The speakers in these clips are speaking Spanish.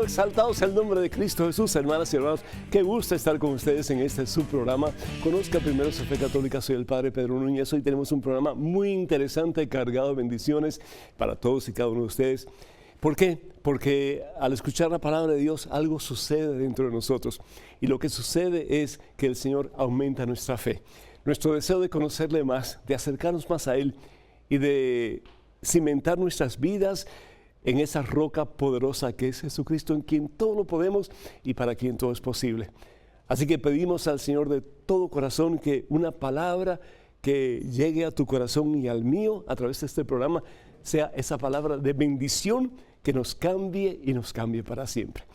Exaltado sea el nombre de Cristo Jesús, hermanas y hermanos. Qué gusto estar con ustedes en este subprograma. Conozca primero su fe católica. Soy el Padre Pedro Núñez. Hoy tenemos un programa muy interesante, cargado de bendiciones para todos y cada uno de ustedes. ¿Por qué? Porque al escuchar la palabra de Dios, algo sucede dentro de nosotros. Y lo que sucede es que el Señor aumenta nuestra fe. Nuestro deseo de conocerle más, de acercarnos más a Él y de cimentar nuestras vidas en esa roca poderosa que es Jesucristo, en quien todo lo podemos y para quien todo es posible. Así que pedimos al Señor de todo corazón que una palabra que llegue a tu corazón y al mío a través de este programa sea esa palabra de bendición que nos cambie y nos cambie para siempre.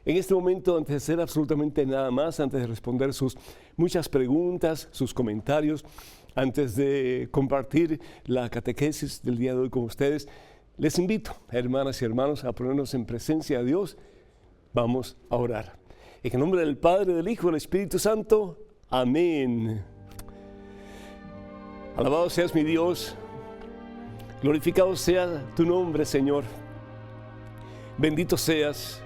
En este momento, antes de hacer absolutamente nada más, antes de responder sus muchas preguntas, sus comentarios, antes de compartir la catequesis del día de hoy con ustedes, les invito, hermanas y hermanos, a ponernos en presencia de Dios. Vamos a orar. En el nombre del Padre, del Hijo y del Espíritu Santo. Amén. Alabado seas mi Dios. Glorificado sea tu nombre, Señor. Bendito seas.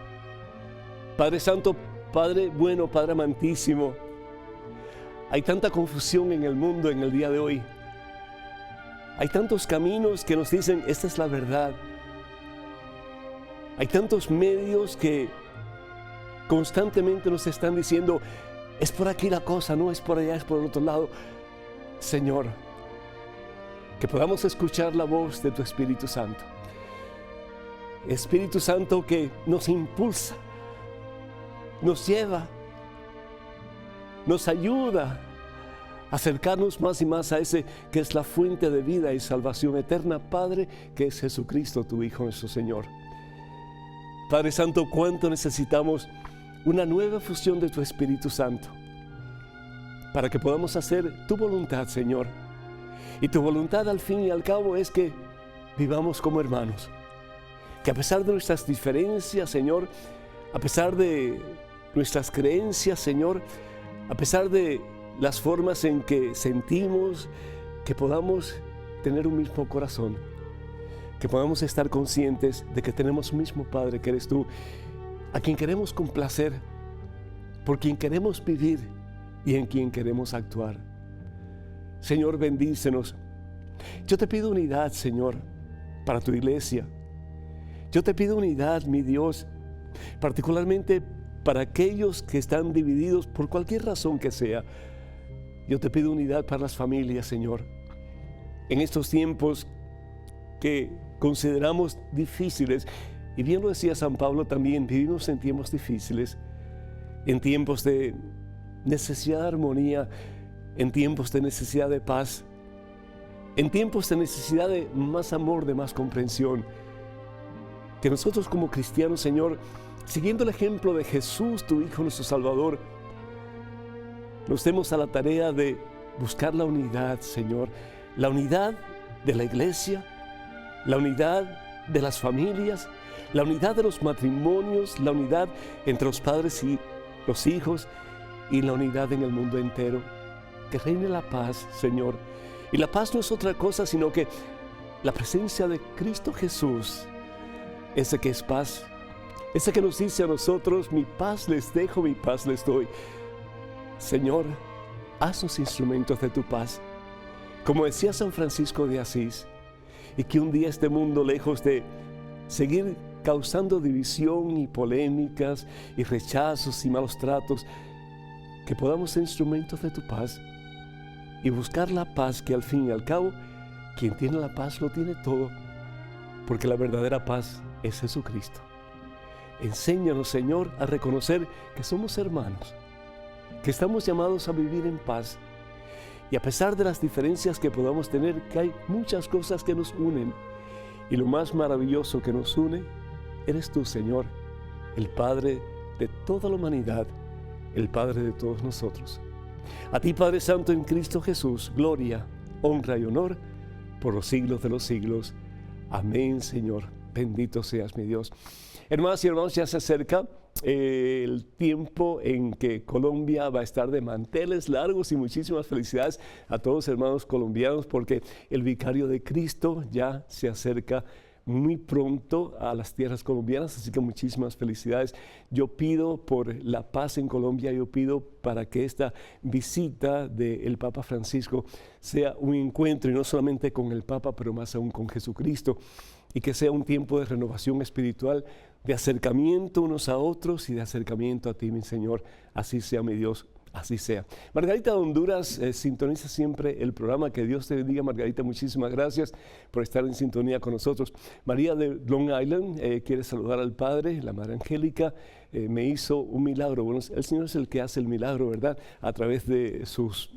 Padre Santo, Padre bueno, Padre amantísimo. Hay tanta confusión en el mundo en el día de hoy. Hay tantos caminos que nos dicen, esta es la verdad. Hay tantos medios que constantemente nos están diciendo, es por aquí la cosa, no es por allá, es por el otro lado. Señor, que podamos escuchar la voz de tu Espíritu Santo. Espíritu Santo que nos impulsa, nos lleva, nos ayuda acercarnos más y más a ese que es la fuente de vida y salvación eterna, Padre, que es Jesucristo, tu Hijo, nuestro Señor. Padre Santo, cuánto necesitamos una nueva fusión de tu Espíritu Santo para que podamos hacer tu voluntad, Señor. Y tu voluntad al fin y al cabo es que vivamos como hermanos. Que a pesar de nuestras diferencias, Señor, a pesar de nuestras creencias, Señor, a pesar de las formas en que sentimos, que podamos tener un mismo corazón, que podamos estar conscientes de que tenemos un mismo Padre que eres tú, a quien queremos complacer, por quien queremos vivir y en quien queremos actuar. Señor, bendícenos. Yo te pido unidad, Señor, para tu iglesia. Yo te pido unidad, mi Dios, particularmente para aquellos que están divididos por cualquier razón que sea. Yo te pido unidad para las familias, Señor. En estos tiempos que consideramos difíciles, y bien lo decía San Pablo también, vivimos en tiempos difíciles, en tiempos de necesidad de armonía, en tiempos de necesidad de paz, en tiempos de necesidad de más amor, de más comprensión. Que nosotros como cristianos, Señor, siguiendo el ejemplo de Jesús, tu Hijo, nuestro Salvador, nos demos a la tarea de buscar la unidad, Señor, la unidad de la iglesia, la unidad de las familias, la unidad de los matrimonios, la unidad entre los padres y los hijos y la unidad en el mundo entero. Que reine la paz, Señor. Y la paz no es otra cosa sino que la presencia de Cristo Jesús, ese que es paz, ese que nos dice a nosotros, mi paz les dejo, mi paz les doy. Señor, haznos instrumentos de tu paz, como decía San Francisco de Asís, y que un día este mundo, lejos de seguir causando división y polémicas y rechazos y malos tratos, que podamos ser instrumentos de tu paz y buscar la paz, que al fin y al cabo, quien tiene la paz lo tiene todo, porque la verdadera paz es Jesucristo. Enséñanos, Señor, a reconocer que somos hermanos, que estamos llamados a vivir en paz, y a pesar de las diferencias que podamos tener, que hay muchas cosas que nos unen, y lo más maravilloso que nos une eres tú, Señor, el Padre de toda la humanidad, el Padre de todos nosotros. A ti, Padre Santo, en Cristo Jesús, gloria, honra y honor por los siglos de los siglos. Amén, Señor. Bendito seas, mi Dios. Hermanas y hermanos, ya se acerca el tiempo en que Colombia va a estar de manteles largos, y muchísimas felicidades a todos los hermanos colombianos, porque el vicario de Cristo ya se acerca muy pronto a las tierras colombianas, así que muchísimas felicidades. Yo pido por la paz en Colombia, yo pido para que esta visita del Papa Francisco sea un encuentro, y no solamente con el Papa, pero más aún con Jesucristo, y que sea un tiempo de renovación espiritual, de acercamiento unos a otros y de acercamiento a ti, mi Señor. Así sea, mi Dios. Así sea. Margarita de Honduras sintoniza siempre el programa. Que Dios te bendiga, Margarita. Muchísimas gracias por estar en sintonía con nosotros. María de Long Island quiere saludar al Padre. La Madre Angélica me hizo un milagro. Bueno, el Señor es el que hace el milagro, ¿verdad? A través de sus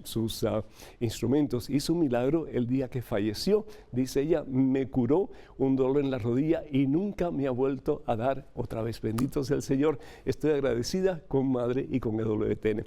instrumentos. Hizo un milagro el día que falleció. Dice ella, me curó un dolor en la rodilla y nunca me ha vuelto a dar otra vez. Bendito sea el Señor. Estoy agradecida con Madre y con EWTN.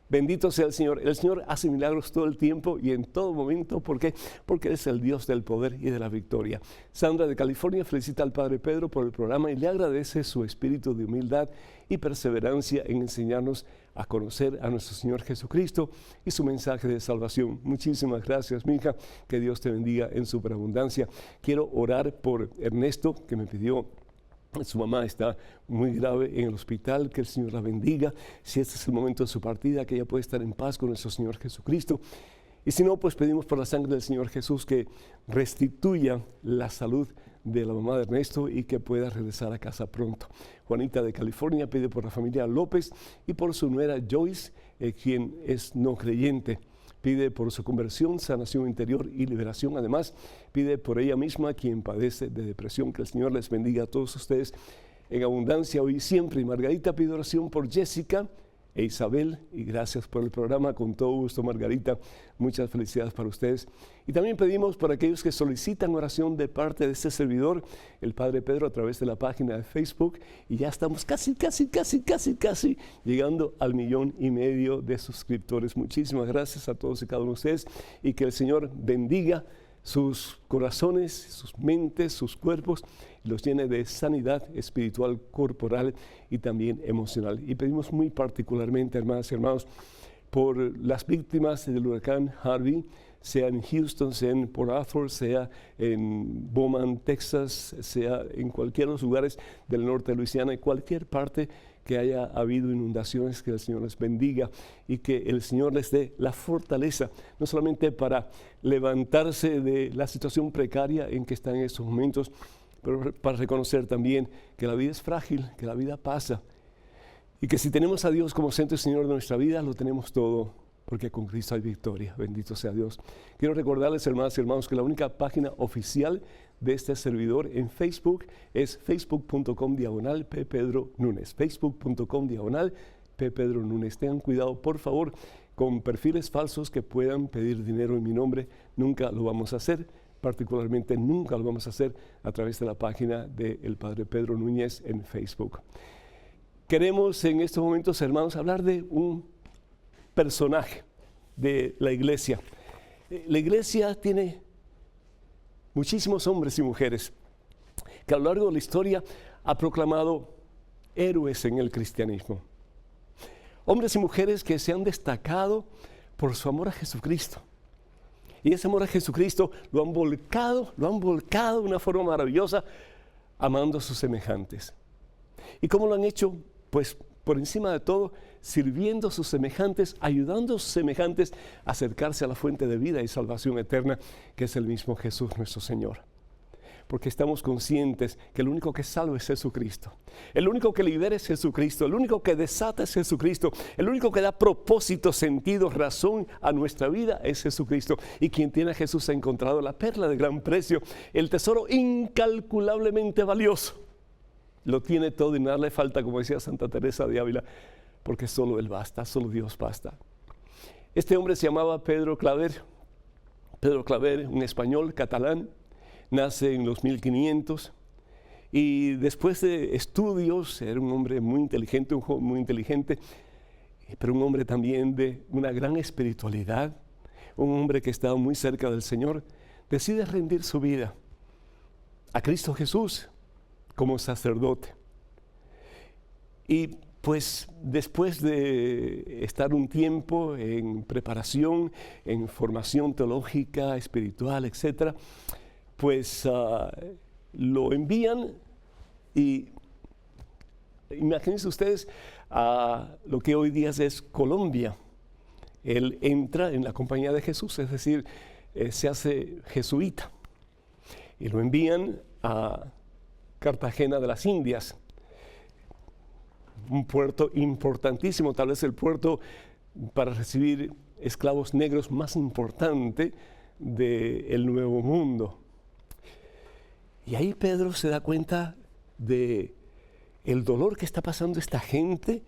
Bendito sea el Señor. El Señor hace milagros todo el tiempo y en todo momento. ¿Por qué? Porque es el Dios del poder y de la victoria. Sandra de California felicita al Padre Pedro por el programa y le agradece su espíritu de humildad y perseverancia en enseñarnos a conocer a nuestro Señor Jesucristo y su mensaje de salvación. Muchísimas gracias, mi hija. Que Dios te bendiga en superabundancia. Quiero orar por Ernesto, que me pidió. Su mamá está muy grave en el hospital, que el Señor la bendiga. Si este es el momento de su partida, que ella pueda estar en paz con nuestro Señor Jesucristo. Y si no, pues pedimos por la sangre del Señor Jesús que restituya la salud de la mamá de Ernesto y que pueda regresar a casa pronto. Juanita de California pide por la familia López y por su nuera Joyce, quien es no creyente. Pide por su conversión, sanación interior y liberación. Además, pide por ella misma, quien padece de depresión. Que el Señor les bendiga a todos ustedes en abundancia hoy y siempre. Y Margarita pide oración por Jessica e Isabel. Y gracias por el programa. Con todo gusto, Margarita. Muchas felicidades para ustedes. Y también pedimos por aquellos que solicitan oración de parte de este servidor, el Padre Pedro, a través de la página de Facebook. Y ya estamos casi llegando al 1,5 millones de suscriptores. Muchísimas gracias a todos y cada uno de ustedes. Y que el Señor bendiga sus corazones, sus mentes, sus cuerpos, y los llene de sanidad espiritual, corporal y también emocional. Y pedimos muy particularmente, hermanas y hermanos, por las víctimas del huracán Harvey, sea en Houston, sea en Port Arthur, sea en Beaumont, Texas, sea en cualquier de los lugares del norte de Luisiana, en cualquier parte que haya habido inundaciones. Que el Señor les bendiga y que el Señor les dé la fortaleza, no solamente para levantarse de la situación precaria en que están en estos momentos, pero para reconocer también que la vida es frágil, que la vida pasa, y que si tenemos a Dios como centro y Señor de nuestra vida, lo tenemos todo, porque con Cristo hay victoria. Bendito sea Dios. Quiero recordarles, hermanas y hermanos, que la única página oficial de este servidor en Facebook es facebook.com/ppedronunes. facebook.com/ppedronunes. Tengan cuidado, por favor, con perfiles falsos que puedan pedir dinero en mi nombre. Nunca lo vamos a hacer. Particularmente nunca lo vamos a hacer a través de la página del Padre Pedro Núñez en Facebook. Queremos en estos momentos, hermanos, hablar de un personaje de la iglesia. La iglesia tiene muchísimos hombres y mujeres que a lo largo de la historia ha proclamado héroes en el cristianismo. Hombres y mujeres que se han destacado por su amor a Jesucristo. Y ese amor a Jesucristo lo han volcado de una forma maravillosa, amando a sus semejantes. ¿Y cómo lo han hecho? Pues por encima de todo, sirviendo a sus semejantes, ayudando a sus semejantes a acercarse a la fuente de vida y salvación eterna, que es el mismo Jesús nuestro Señor. Porque estamos conscientes que el único que salva es Jesucristo. El único que libera es Jesucristo. El único que desata es Jesucristo. El único que da propósito, sentido, razón a nuestra vida es Jesucristo. Y quien tiene a Jesús ha encontrado la perla de gran precio, el tesoro incalculablemente valioso. Lo tiene todo y nada le falta, como decía Santa Teresa de Ávila, porque solo Él basta, solo Dios basta. Este hombre se llamaba Pedro Claver. Pedro Claver, un español catalán, nace en los 1500 y después de estudios, era un hombre muy inteligente, un joven muy inteligente, pero un hombre también de una gran espiritualidad. un hombre que estaba muy cerca del Señor, decide rendir su vida a Cristo Jesús como sacerdote. Y pues después de estar un tiempo en preparación, en formación teológica, espiritual, etc., pues lo envían y imagínense ustedes a lo que hoy día es Colombia. Él entra en la compañía de Jesús, es decir, se hace jesuita y lo envían a Cartagena de las Indias, un puerto importantísimo, tal vez el puerto para recibir esclavos negros más importante del Nuevo Mundo. Y ahí Pedro se da cuenta de el dolor que está pasando esta gente,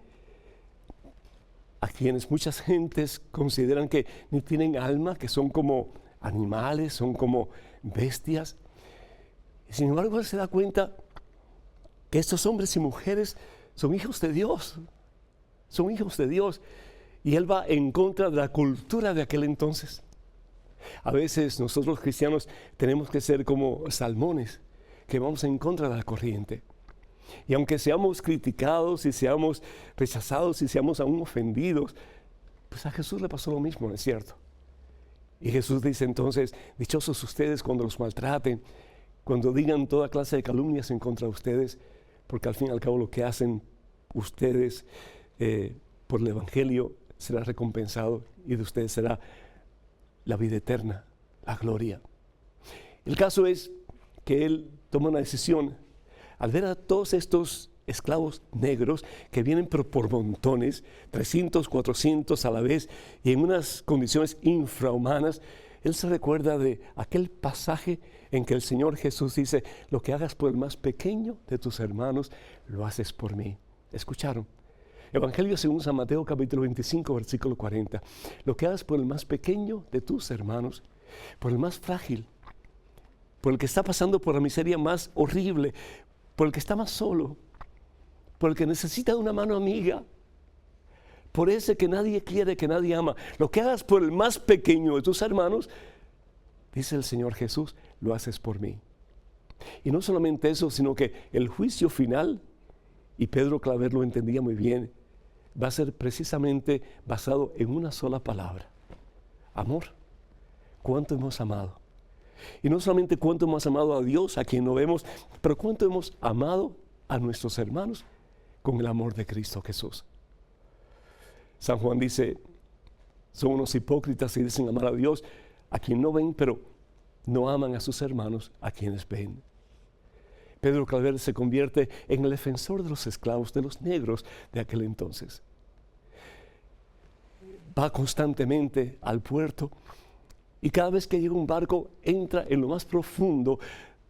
a quienes muchas gentes consideran que ni tienen alma, que son como animales, son como bestias. Sin embargo, él se da cuenta que estos hombres y mujeres son hijos de Dios, son hijos de Dios. Y él va en contra de la cultura de aquel entonces. A veces nosotros los cristianos tenemos que ser como salmones, que vamos en contra de la corriente. Y aunque seamos criticados y seamos rechazados y seamos aún ofendidos, pues a Jesús le pasó lo mismo, ¿no es cierto? Y Jesús dice entonces, dichosos ustedes cuando los maltraten, cuando digan toda clase de calumnias en contra de ustedes, porque al fin y al cabo lo que hacen ustedes por el Evangelio será recompensado y de ustedes será la vida eterna, la gloria. El caso es que él toma una decisión al ver a todos estos esclavos negros que vienen por montones, 300, 400 a la vez, y en unas condiciones infrahumanas. Él se recuerda de aquel pasaje en que el Señor Jesús dice, lo que hagas por el más pequeño de tus hermanos, lo haces por mí. ¿Escucharon? Evangelio según San Mateo capítulo 25, versículo 40. Lo que hagas por el más pequeño de tus hermanos, por el más frágil, por el que está pasando por la miseria más horrible, por el que está más solo, por el que necesita de una mano amiga, por ese que nadie quiere, que nadie ama. Lo que hagas por el más pequeño de tus hermanos, dice el Señor Jesús, lo haces por mí. Y no solamente eso, sino que el juicio final, y Pedro Claver lo entendía muy bien, va a ser precisamente basado en una sola palabra: amor. ¿Cuánto hemos amado? Y no solamente cuánto hemos amado a Dios, a quien no vemos, pero cuánto hemos amado a nuestros hermanos con el amor de Cristo Jesús. San Juan dice, son unos hipócritas y dicen amar a Dios, a quien no ven, pero no aman a sus hermanos, a quienes ven. Pedro Claver se convierte en el defensor de los esclavos, de los negros de aquel entonces. Va constantemente al puerto y cada vez que llega un barco entra en lo más profundo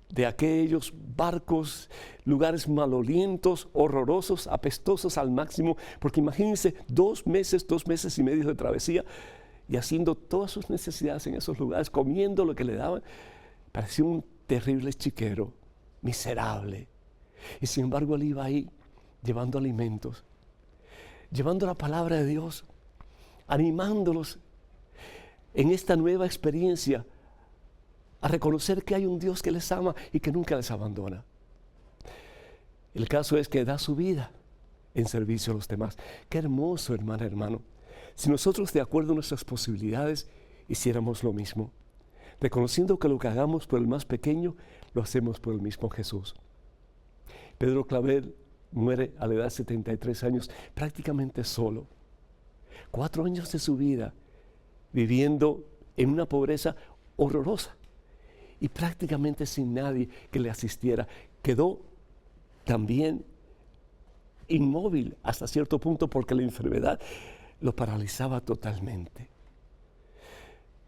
de aquellos barcos, lugares malolientos, horrorosos, apestosos al máximo, porque imagínense 2 meses y medio de travesía y haciendo todas sus necesidades en esos lugares, comiendo lo que le daban. Parecía un terrible chiquero, miserable. Y sin embargo él iba ahí llevando alimentos, llevando la palabra de Dios, animándolos en esta nueva experiencia a reconocer que hay un Dios que les ama y que nunca les abandona. El caso es que da su vida en servicio a los demás. Qué hermoso, hermana, hermano, si nosotros, de acuerdo a nuestras posibilidades, hiciéramos lo mismo, reconociendo que lo que hagamos por el más pequeño, lo hacemos por el mismo Jesús. Pedro Claver muere a la edad de 73 años, prácticamente solo. 4 años de su vida viviendo en una pobreza horrorosa y prácticamente sin nadie que le asistiera. Quedó también inmóvil hasta cierto punto porque la enfermedad lo paralizaba totalmente.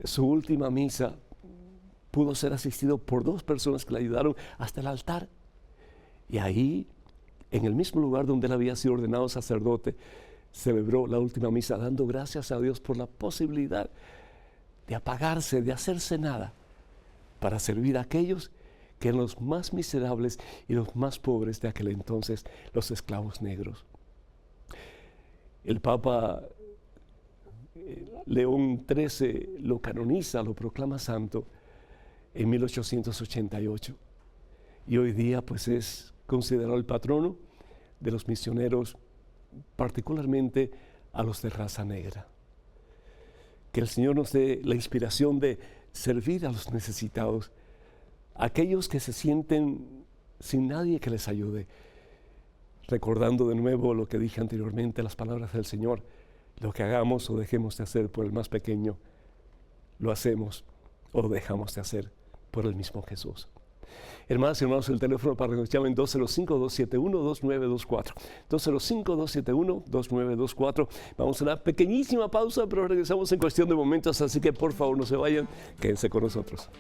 Su última misa pudo ser asistido por 2 personas que le ayudaron hasta el altar. Y ahí, en el mismo lugar donde él había sido ordenado sacerdote, celebró la última misa dando gracias a Dios por la posibilidad de apagarse, de hacerse nada, para servir a aquellos que eran los más miserables y los más pobres de aquel entonces, los esclavos negros. El Papa León XIII lo canoniza, lo proclama santo en 1888. Y hoy día pues es considerado el patrono de los misioneros, particularmente a los de raza negra. Que el Señor nos dé la inspiración de servir a los necesitados, aquellos que se sienten sin nadie que les ayude. Recordando de nuevo lo que dije anteriormente, las palabras del Señor: lo que hagamos o dejemos de hacer por el más pequeño, lo hacemos o dejamos de hacer por el mismo Jesús. Hermanas y hermanos, el teléfono para que nos llamen 205-271-2924. 205-271-2924. Vamos a una pequeñísima pausa, pero regresamos en cuestión de momentos, así que por favor no se vayan, quédense con nosotros.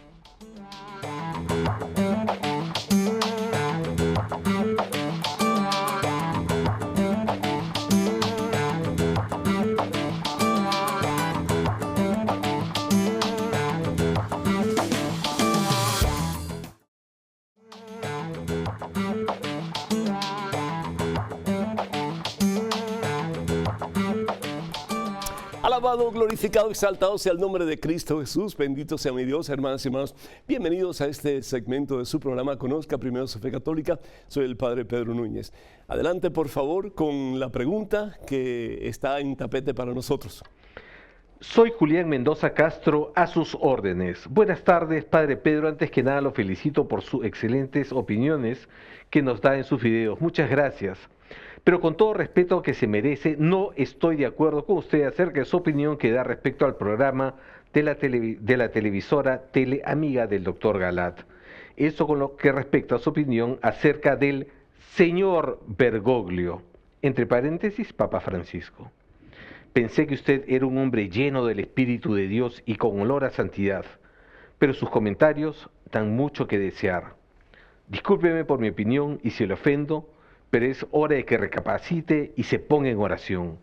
Alabado, glorificado, exaltado sea el nombre de Cristo Jesús. Bendito sea mi Dios, hermanas y hermanos. Bienvenidos a este segmento de su programa Conozca Primero su Fe Católica. Soy el Padre Pedro Núñez. Adelante, por favor, con la pregunta que está en tapete para nosotros. Soy Julián Mendoza Castro, a sus órdenes. Buenas tardes, Padre Pedro. Antes que nada lo felicito por sus excelentes opiniones que nos da en sus videos. Muchas gracias. Pero con todo respeto que se merece, no estoy de acuerdo con usted acerca de su opinión que da respecto al programa de la televisora Teleamiga del Dr. Galat. Eso con lo que respecta a su opinión acerca del señor Bergoglio, entre paréntesis, Papa Francisco. Pensé que usted era un hombre lleno del Espíritu de Dios y con olor a santidad, pero sus comentarios dan mucho que desear. Discúlpeme por mi opinión y si le ofendo, pero es hora de que recapacite y se ponga en oración.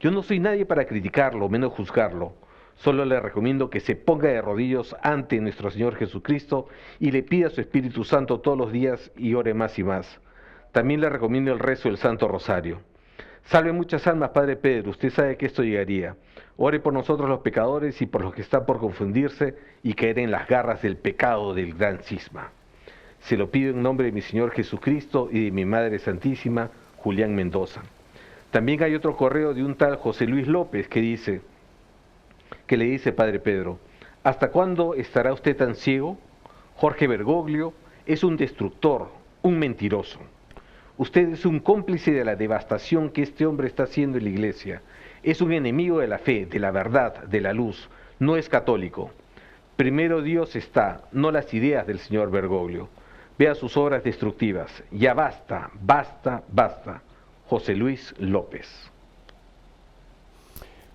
Yo no soy nadie para criticarlo, menos juzgarlo. Solo le recomiendo que se ponga de rodillas ante nuestro Señor Jesucristo y le pida a su Espíritu Santo todos los días y ore más y más. También le recomiendo el rezo del Santo Rosario. Salve muchas almas, Padre Pedro, usted sabe que esto llegaría. Ore por nosotros los pecadores y por los que están por confundirse y caer en las garras del pecado del gran cisma. Se lo pido en nombre de mi Señor Jesucristo y de mi Madre Santísima, Julián Mendoza. También hay otro correo de un tal José Luis López que le dice, Padre Pedro, ¿hasta cuándo estará usted tan ciego? Jorge Bergoglio es un destructor, un mentiroso. Usted es un cómplice de la devastación que este hombre está haciendo en la Iglesia. Es un enemigo de la fe, de la verdad, de la luz. No es católico. Primero Dios está, no las ideas del señor Bergoglio. Vea sus obras destructivas. Ya basta, basta, basta. José Luis López.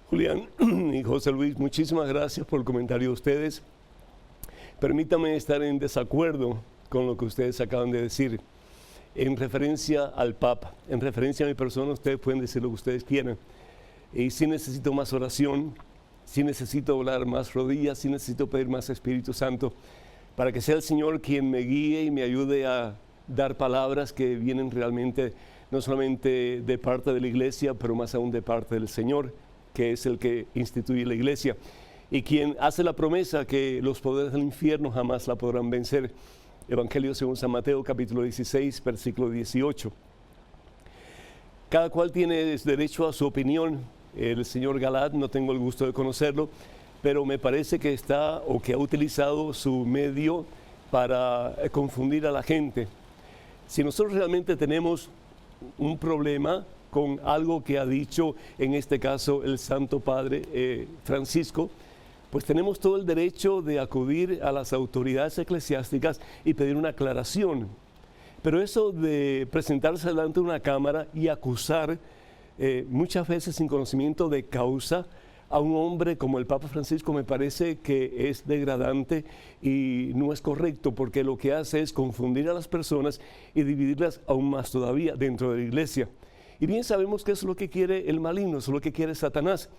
Julián y José Luis, muchísimas gracias por el comentario de ustedes. Permítame estar en desacuerdo con lo que ustedes acaban de decir. En referencia al Papa, en referencia a mi persona, ustedes pueden decir lo que ustedes quieran. Y si necesito más oración, si necesito doblar más rodillas, si necesito pedir más Espíritu Santo, para que sea el Señor quien me guíe y me ayude a dar palabras que vienen realmente no solamente de parte de la Iglesia, pero más aún de parte del Señor, que es el que instituye la Iglesia, y quien hace la promesa que los poderes del infierno jamás la podrán vencer. Evangelio según San Mateo, capítulo 16, versículo 18. Cada cual tiene derecho a su opinión. El señor Galat, no tengo el gusto de conocerlo, pero me parece que está o que ha utilizado su medio para confundir a la gente. Si nosotros realmente tenemos un problema con algo que ha dicho, en este caso, el Santo Padre Francisco, pues tenemos todo el derecho de acudir a las autoridades eclesiásticas y pedir una aclaración. Pero eso de presentarse delante de una cámara y acusar, muchas veces sin conocimiento de causa, a un hombre como el Papa Francisco, me parece que es degradante y no es correcto, porque lo que hace es confundir a las personas y dividirlas aún más todavía dentro de la Iglesia. Y bien sabemos que eso es lo que quiere el maligno, eso es lo que quiere Satanás,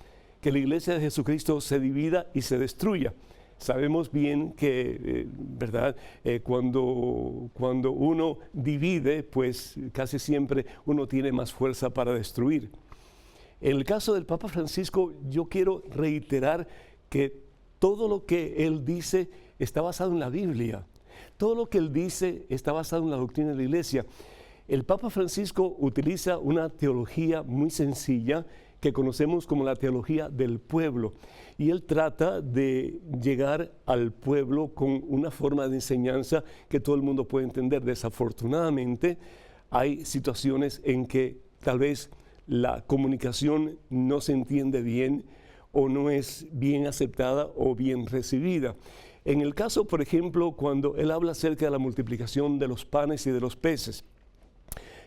que la Iglesia de Jesucristo se divida y se destruya. Sabemos bien que, ¿verdad? Cuando uno divide, pues casi siempre uno tiene más fuerza para destruir. En el caso del Papa Francisco, yo quiero reiterar que todo lo que él dice está basado en la Biblia. Todo lo que él dice está basado en la doctrina de la Iglesia. El Papa Francisco utiliza una teología muy sencilla que conocemos como la teología del pueblo. Y él trata de llegar al pueblo con una forma de enseñanza que todo el mundo puede entender. Desafortunadamente, hay situaciones en que tal vez la comunicación no se entiende bien o no es bien aceptada o bien recibida. En el caso, por ejemplo, cuando él habla acerca de la multiplicación de los panes y de los peces,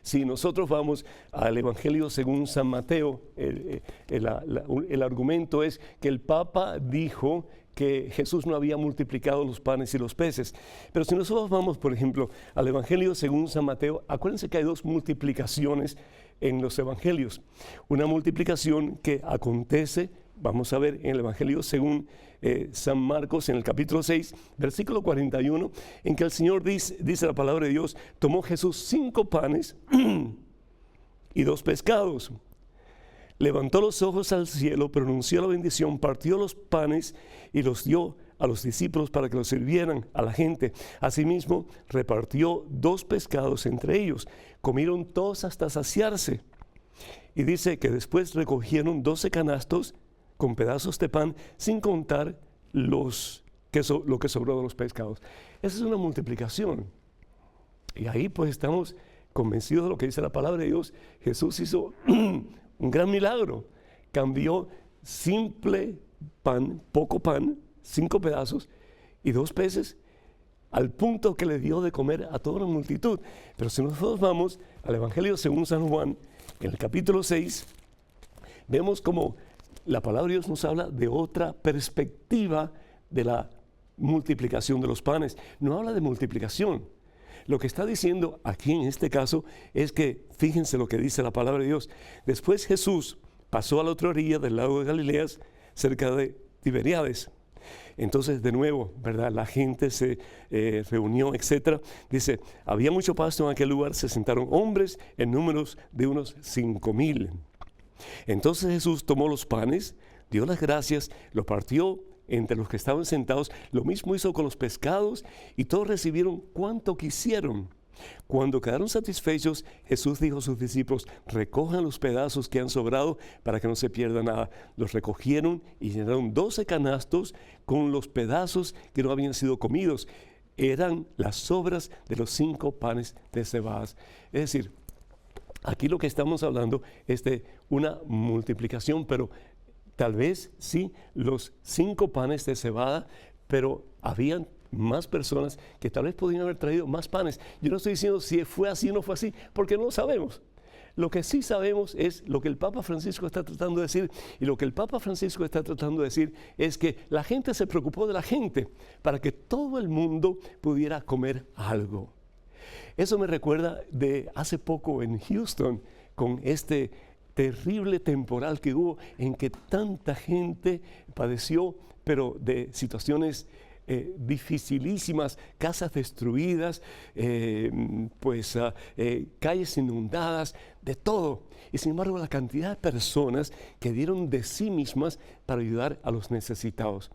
si nosotros vamos al Evangelio según San Mateo, el argumento es que el Papa dijo que Jesús no había multiplicado los panes y los peces. Pero si nosotros vamos, por ejemplo, al Evangelio según San Mateo, acuérdense que hay dos multiplicaciones en los Evangelios. Una multiplicación que acontece, vamos a ver en el Evangelio según San Marcos, en el capítulo 6, versículo 41, en que el Señor dice la palabra de Dios, tomó Jesús 5 panes y 2 pescados. Levantó los ojos al cielo, pronunció la bendición, partió los panes y los dio a los discípulos para que los sirvieran a la gente. Asimismo, repartió 2 pescados entre ellos. Comieron todos hasta saciarse. Y dice que después recogieron 12 canastos con pedazos de pan, sin contar lo que sobró de los pescados. Esa es una multiplicación. Y ahí pues estamos convencidos de lo que dice la palabra de Dios. Jesús hizo un gran milagro. Cambió simple pan, poco pan, 5 pedazos y 2 peces, al punto que le dio de comer a toda la multitud. Pero si nosotros vamos al Evangelio según San Juan, en el capítulo 6, vemos como la palabra de Dios nos habla de otra perspectiva de la multiplicación de los panes. No habla de multiplicación. Lo que está diciendo aquí en este caso es que, fíjense lo que dice la palabra de Dios. Después Jesús pasó a la otra orilla del lago de Galilea, cerca de Tiberíades. Entonces, de nuevo, ¿verdad? La gente se reunió, etc. Dice, había mucho pasto en aquel lugar, se sentaron hombres en números de unos 5,000. Entonces Jesús tomó los panes, dio las gracias, los partió entre los que estaban sentados, lo mismo hizo con los pescados y todos recibieron cuanto quisieron. Cuando quedaron satisfechos, Jesús dijo a sus discípulos, recojan los pedazos que han sobrado para que no se pierda nada. Los recogieron y llenaron 12 canastos con los pedazos que no habían sido comidos. Eran las sobras de los 5 panes de cebadas. Es decir, aquí lo que estamos hablando es de una multiplicación, pero tal vez sí, los 5 panes de cebada, pero habían más personas que tal vez podían haber traído más panes. Yo no estoy diciendo si fue así o no fue así, porque no lo sabemos. Lo que sí sabemos es lo que el Papa Francisco está tratando de decir, y lo que el Papa Francisco está tratando de decir es que la gente se preocupó de la gente para que todo el mundo pudiera comer algo. Eso me recuerda de hace poco en Houston, con este terrible temporal que hubo en que tanta gente padeció, pero de situaciones dificilísimas, casas destruidas, calles inundadas, de todo. Y sin embargo, la cantidad de personas que dieron de sí mismas para ayudar a los necesitados.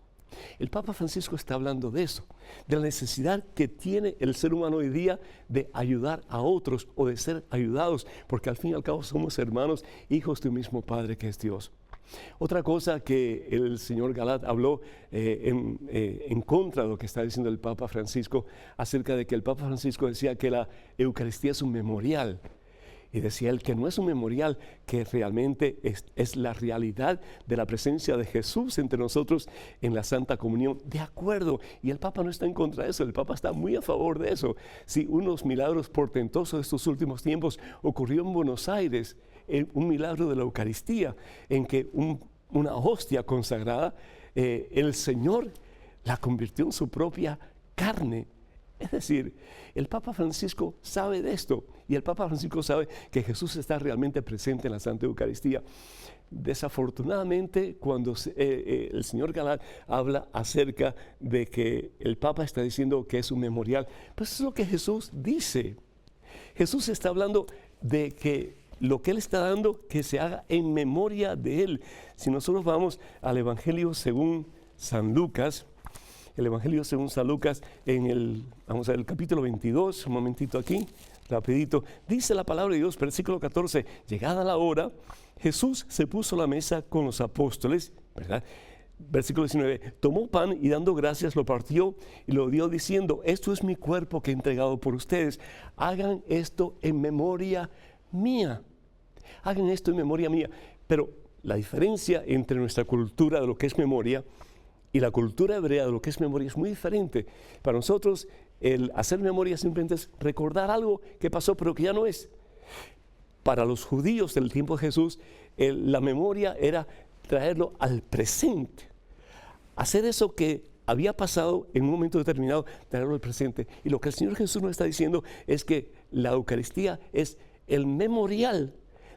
El Papa Francisco está hablando de eso, de la necesidad que tiene el ser humano hoy día de ayudar a otros o de ser ayudados, porque al fin y al cabo somos hermanos, hijos de un mismo Padre que es Dios. Otra cosa que el señor Galat habló en contra de lo que está diciendo el Papa Francisco, acerca de que el Papa Francisco decía que la Eucaristía es un memorial. Y decía él que no es un memorial, que realmente es la realidad de la presencia de Jesús entre nosotros en la Santa Comunión. De acuerdo, y el Papa no está en contra de eso, el Papa está muy a favor de eso. Si unos milagros portentosos de estos últimos tiempos ocurrió en Buenos Aires, un milagro de la Eucaristía, en que una hostia consagrada, el Señor la convirtió en su propia carne. Es decir, el Papa Francisco sabe de esto y el Papa Francisco sabe que Jesús está realmente presente en la Santa Eucaristía. Desafortunadamente, cuando el señor Galat habla acerca de que el Papa está diciendo que es un memorial, pues eso es lo que Jesús dice. Jesús está hablando de que lo que Él está dando, que se haga en memoria de Él. Si nosotros vamos al Evangelio según San Lucas, el Evangelio según San Lucas, vamos a ver el capítulo 22, un momentito aquí, rapidito, dice la palabra de Dios, versículo 14, llegada la hora, Jesús se puso a la mesa con los apóstoles, ¿verdad? Versículo 19, tomó pan y dando gracias lo partió y lo dio diciendo, esto es mi cuerpo que he entregado por ustedes, hagan esto en memoria mía, hagan esto en memoria mía. Pero la diferencia entre nuestra cultura de lo que es memoria y la cultura hebrea de lo que es memoria es muy diferente. Para nosotros el hacer memoria simplemente es recordar algo que pasó pero que ya no es. Para los judíos del tiempo de Jesús, la memoria era traerlo al presente. Hacer eso que había pasado en un momento determinado, traerlo al presente. Y lo que el Señor Jesús nos está diciendo es que la Eucaristía es el memorial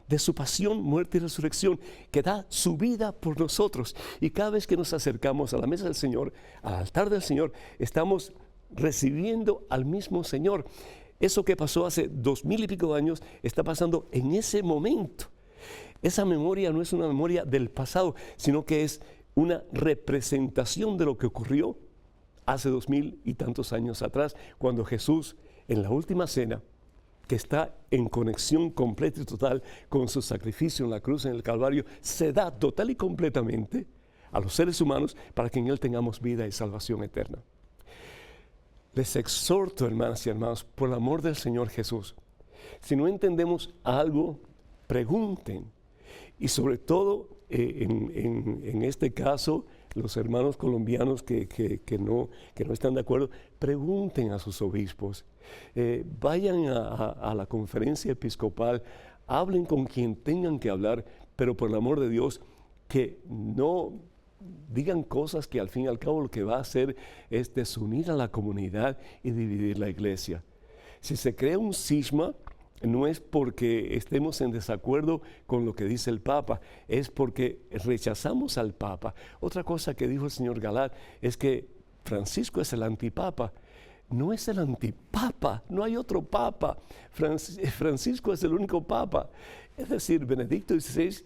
de su pasión, muerte y resurrección, que da su vida por nosotros. Y cada vez que nos acercamos a la mesa del Señor, al altar del Señor, estamos recibiendo al mismo Señor. Eso que pasó hace 2000 y pico de años está pasando en ese momento. Esa memoria no es una memoria del pasado, sino que es una representación de lo que ocurrió hace 2000 y tantos años atrás, cuando Jesús, en la última cena, que está en conexión completa y total con su sacrificio en la cruz, en el Calvario, se da total y completamente a los seres humanos para que en Él tengamos vida y salvación eterna. Les exhorto, hermanas y hermanos, por el amor del Señor Jesús, si no entendemos algo, pregunten. Y sobre todo, en este caso, los hermanos colombianos que no están de acuerdo, pregunten a sus obispos. Vayan a la conferencia episcopal, hablen con quien tengan que hablar, pero por el amor de Dios, que no digan cosas que al fin y al cabo lo que va a hacer es desunir a la comunidad y dividir la iglesia. Si se crea un cisma, no es porque estemos en desacuerdo con lo que dice el Papa, es porque rechazamos al Papa. Otra cosa que dijo el señor Galat es que Francisco es el antipapa. No es el antipapa, no hay otro papa. Francisco es el único papa. Es decir, Benedicto XVI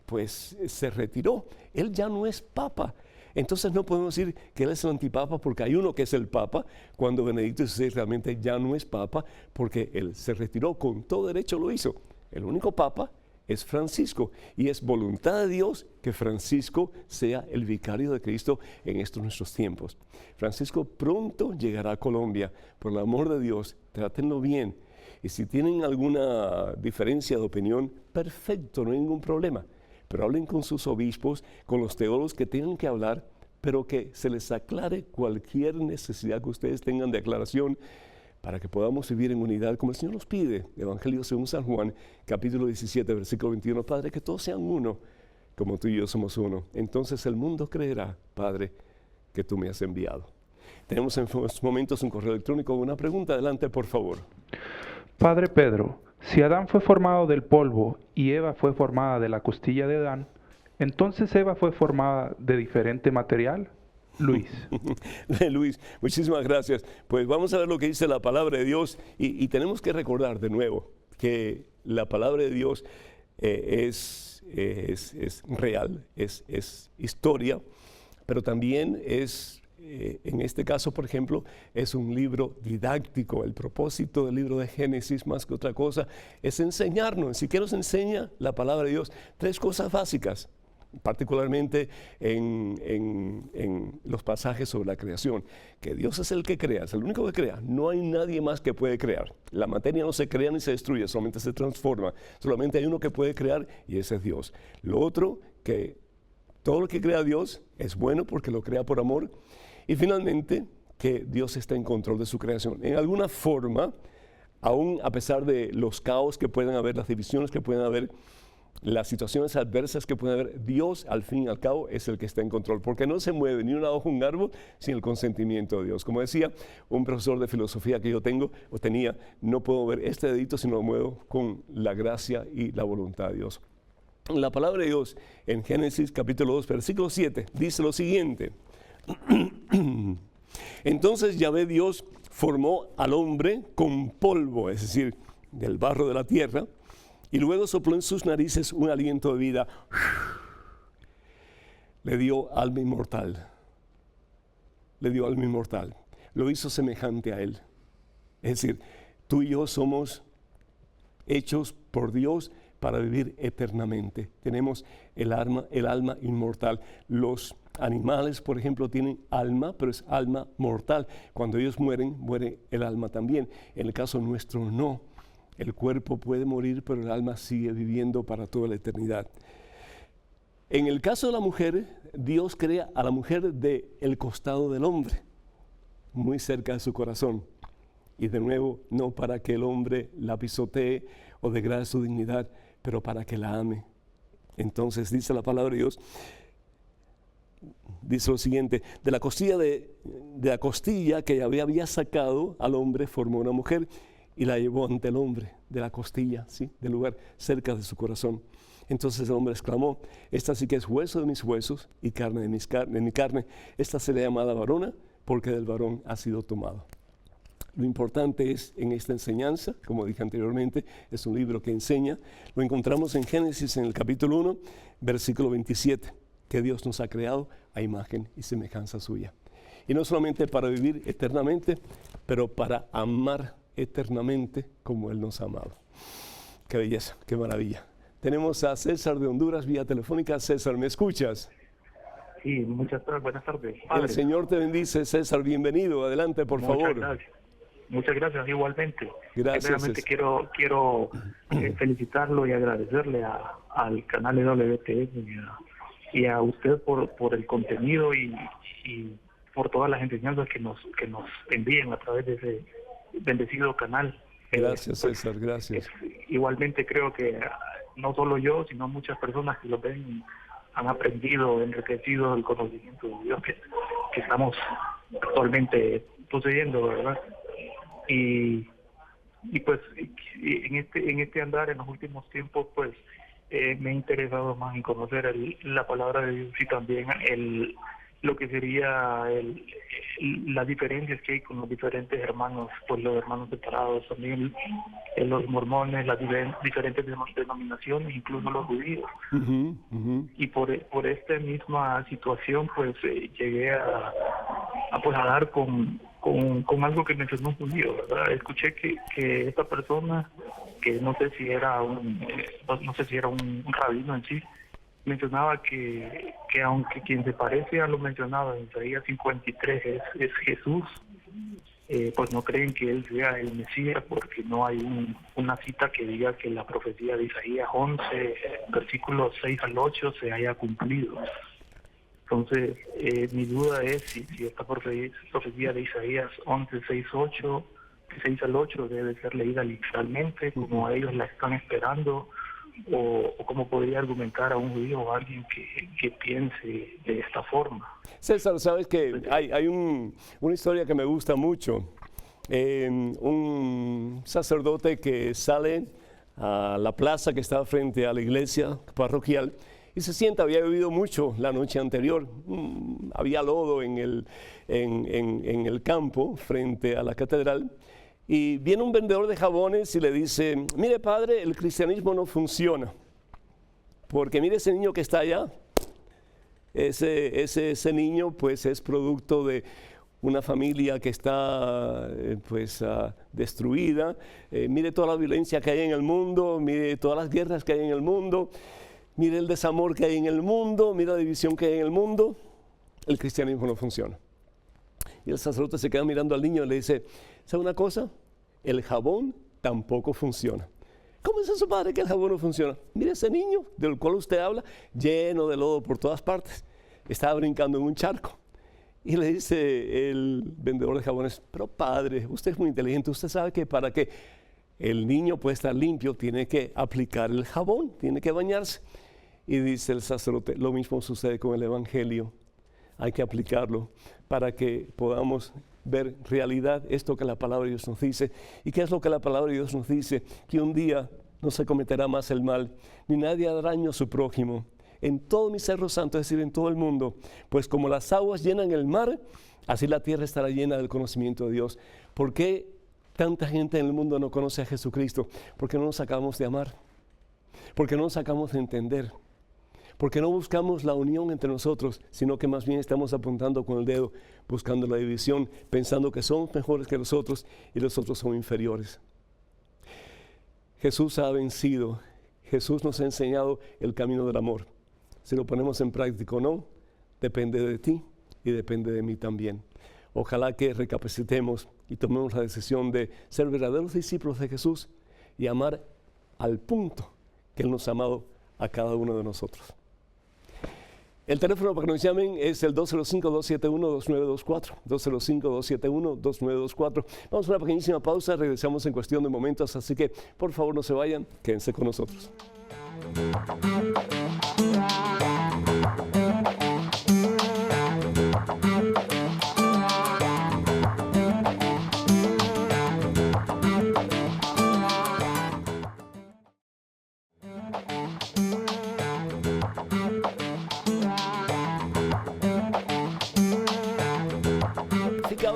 pues se retiró. Él ya no es papa. Entonces no podemos decir que él es el antipapa porque hay uno que es el papa, cuando Benedicto XVI realmente ya no es papa porque él se retiró, con todo derecho lo hizo. El único papa es Francisco y es voluntad de Dios que Francisco sea el vicario de Cristo en estos nuestros tiempos. Francisco pronto llegará a Colombia. Por el amor de Dios, trátenlo bien. Y si tienen alguna diferencia de opinión, perfecto, no hay ningún problema. Pero hablen con sus obispos, con los teólogos que tengan que hablar, pero que se les aclare cualquier necesidad que ustedes tengan de aclaración para que podamos vivir en unidad como el Señor nos pide. Evangelio según San Juan, capítulo 17, versículo 21. Padre, que todos sean uno, como tú y yo somos uno. Entonces el mundo creerá, Padre, que tú me has enviado. Tenemos en estos momentos un correo electrónico. Una pregunta, adelante, por favor. Padre Pedro, si Adán fue formado del polvo y Eva fue formada de la costilla de Adán, ¿entonces Eva fue formada de diferente material? Luis. Luis, muchísimas gracias. Pues vamos a ver lo que dice la palabra de Dios y tenemos que recordar de nuevo que la palabra de Dios es real, es historia, pero también es... en este caso, por ejemplo, es un libro didáctico. El propósito del libro de Génesis, más que otra cosa, es enseñarnos. Si que nos enseña la palabra de Dios, tres cosas básicas, particularmente en los pasajes sobre la creación. Que Dios es el que crea, es el único que crea. No hay nadie más que puede crear. La materia no se crea ni se destruye, solamente se transforma. Solamente hay uno que puede crear y ese es Dios. Lo otro, que todo lo que crea Dios es bueno porque lo crea por amor. Y finalmente, que Dios está en control de su creación. En alguna forma, aún a pesar de los caos que puedan haber, las divisiones que puedan haber, las situaciones adversas que pueden haber, Dios al fin y al cabo es el que está en control, porque no se mueve ni una hoja, un árbol sin el consentimiento de Dios. Como decía un profesor de filosofía que yo tenía, no puedo ver este dedito si no lo muevo con la gracia y la voluntad de Dios. La palabra de Dios en Génesis capítulo 2, versículo 7, dice lo siguiente. Entonces Yahvé Dios formó al hombre con polvo, es decir, del barro de la tierra, Y luego sopló en sus narices un aliento de vida. Le dio alma inmortal. Le dio alma inmortal. Lo hizo semejante a Él. Es decir, tú y yo somos hechos por Dios para vivir eternamente. Tenemos el alma inmortal. Los animales, por ejemplo, tienen alma, pero es alma mortal. Cuando ellos mueren, muere el alma también. En el caso nuestro, no. El cuerpo puede morir, pero el alma sigue viviendo para toda la eternidad. En el caso de la mujer, Dios crea a la mujer del costado del hombre, muy cerca de su corazón. Y de nuevo, no para que el hombre la pisotee o degrade su dignidad, pero para que la ame. Entonces dice la palabra de Dios, dice lo siguiente: de la costilla que había sacado al hombre formó una mujer y la llevó ante el hombre, de la costilla, ¿sí? Del lugar cerca de su corazón. Entonces el hombre exclamó: esta sí que es hueso de mis huesos y carne de mi carne. Esta será llamada varona, porque del varón ha sido tomado. Lo importante es en esta enseñanza, como dije anteriormente, es un libro que enseña. Lo encontramos en Génesis, en el capítulo 1, versículo 27, que Dios nos ha creado a imagen y semejanza suya. Y no solamente para vivir eternamente, pero para amar eternamente como Él nos ha amado. Qué belleza, qué maravilla. Tenemos a César de Honduras vía telefónica. César, ¿me escuchas? Sí, buenas tardes. Padre. El Señor te bendice, César. Bienvenido. Adelante, por favor. Gracias. Muchas gracias, igualmente. Gracias. Realmente quiero felicitarlo y agradecerle al canal EWTN y a usted por el contenido y por todas las enseñanzas que nos envíen a través de ese bendecido canal. Gracias, César, gracias. Igualmente creo que no solo yo, sino muchas personas que lo ven han aprendido, enriquecido el conocimiento de Dios que estamos actualmente poseyendo, ¿verdad? Y pues en este andar en los últimos tiempos, pues me he interesado más en conocer la palabra de Dios y también lo que sería las diferencias que hay con los diferentes hermanos, pues los hermanos separados, también los mormones, las diferentes denominaciones, incluso los judíos. Y por esta misma situación, pues llegué a dar con algo que mencionó un judío, ¿verdad? Escuché que esta persona, que no sé si era un rabino en sí, mencionaba que aunque quien se parece a lo mencionado en Isaías 53 es Jesús, pues no creen que él sea el Mesías, porque no hay una cita que diga que la profecía de Isaías 11, versículos 6 al 8, se haya cumplido. Entonces, mi duda es si esta profecía de Isaías 11, 6 al 8 debe ser leída literalmente, como ellos la están esperando, o cómo podría argumentar a un judío o a alguien que piense de esta forma. César, sabes que hay una historia que me gusta mucho. Un sacerdote que sale a la plaza que estaba frente a la iglesia parroquial y se sienta, había bebido mucho la noche anterior, había lodo en el campo frente a la catedral. Y viene un vendedor de jabones y le dice: mire, padre, el cristianismo no funciona, porque mire ese niño que está allá, ese niño pues es producto de una familia que está destruida. Mire toda la violencia que hay en el mundo, mire todas las guerras que hay en el mundo, mire el desamor que hay en el mundo, mire la división que hay en el mundo. El cristianismo no funciona. Y el sacerdote se queda mirando al niño y le dice: ¿sabe una cosa? El jabón tampoco funciona. ¿Cómo es eso, padre, que el jabón no funciona? Mire ese niño del cual usted habla, lleno de lodo por todas partes. Estaba brincando en un charco. Y le dice el vendedor de jabones: pero padre, usted es muy inteligente, usted sabe que para que el niño pueda estar limpio tiene que aplicar el jabón, tiene que bañarse. Y dice el sacerdote: lo mismo sucede con el evangelio. Hay que aplicarlo para que podamos ver realidad esto que la palabra de Dios nos dice. ¿Y qué es lo que la palabra de Dios nos dice? Que un día no se cometerá más el mal, ni nadie hará daño a su prójimo, en todo mi cerro santo, es decir, en todo el mundo. Pues como las aguas llenan el mar, así la tierra estará llena del conocimiento de Dios. ¿Por qué tanta gente en el mundo no conoce a Jesucristo? Porque no nos acabamos de amar. porque no nos sacamos de entender, porque no buscamos la unión entre nosotros, sino que más bien estamos apuntando con el dedo, buscando la división, pensando que somos mejores que los otros y los otros son inferiores. Jesús ha vencido, Jesús nos ha enseñado el camino del amor. Si lo ponemos en práctica o no, depende de ti y depende de mí también. Ojalá que recapacitemos y tomemos la decisión de ser verdaderos discípulos de Jesús y amar al punto que Él nos ha amado a cada uno de nosotros. El teléfono para que nos llamen es el 205-271-2924, 205-271-2924. Vamos a una pequeñísima pausa, regresamos en cuestión de momentos, así que por favor no se vayan, quédense con nosotros.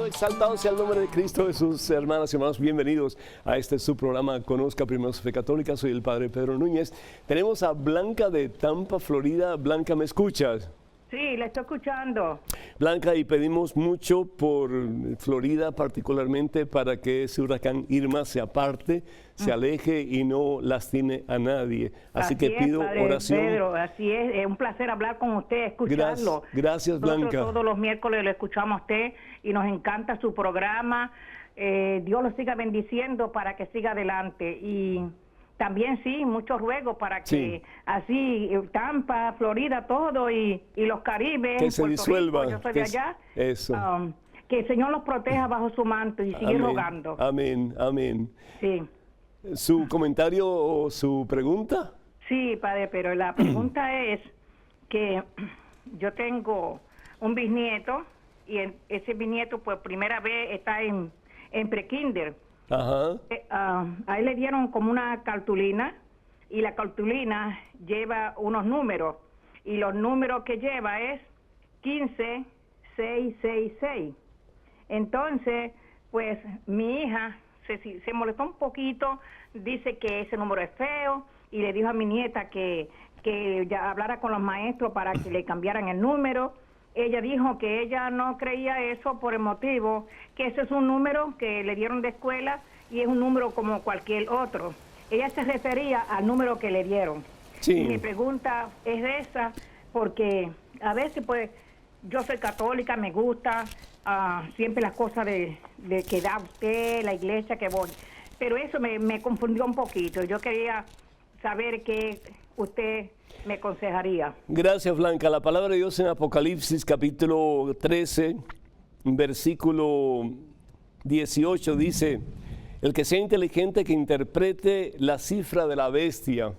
Exaltado sea el nombre de Cristo Jesús, hermanas y hermanos, bienvenidos a este su programa Conozca Primero su Fe Católica. Soy el Padre Pedro Núñez. Tenemos a Blanca de Tampa, Florida. Blanca, ¿me escuchas? Sí, la estoy escuchando. Blanca, y pedimos mucho por Florida particularmente para que ese huracán Irma se aparte, se aleje y no lastime a nadie. Así que pido Padre oración. Pedro, así es un placer hablar con usted, escucharlo. Gracias, Blanca. Nosotros todos los miércoles lo escuchamos a usted y nos encanta su programa. Dios lo siga bendiciendo para que siga adelante. Y también sí, muchos ruegos para que así Tampa, Florida, todo y los Caribes, que se Puerto disuelva. Rico, yo soy de allá. Eso. Que el Señor los proteja bajo su manto y sigue rogando. Amén, amén. Sí. ¿Su comentario o su pregunta? Sí, padre, pero la pregunta es que yo tengo un bisnieto y ese bisnieto por primera vez está en prekinder. Ajá. A él le dieron como una cartulina y la cartulina lleva unos números y los números que lleva es 15666. Entonces, pues mi hija se molestó un poquito, dice que ese número es feo y le dijo a mi nieta que ya hablara con los maestros para que le cambiaran el número. Ella dijo que ella no creía eso por el motivo que ese es un número que le dieron de escuela y es un número como cualquier otro. Ella se refería al número que le dieron. Sí. Y mi pregunta es esa, porque a veces pues yo soy católica, me gusta siempre las cosas de que da usted, la iglesia que voy, pero eso me confundió un poquito. Yo quería saber qué usted me aconsejaría. Gracias, Blanca. La palabra de Dios en Apocalipsis capítulo 13, versículo 18 dice: el que sea inteligente que interprete la cifra de la bestia.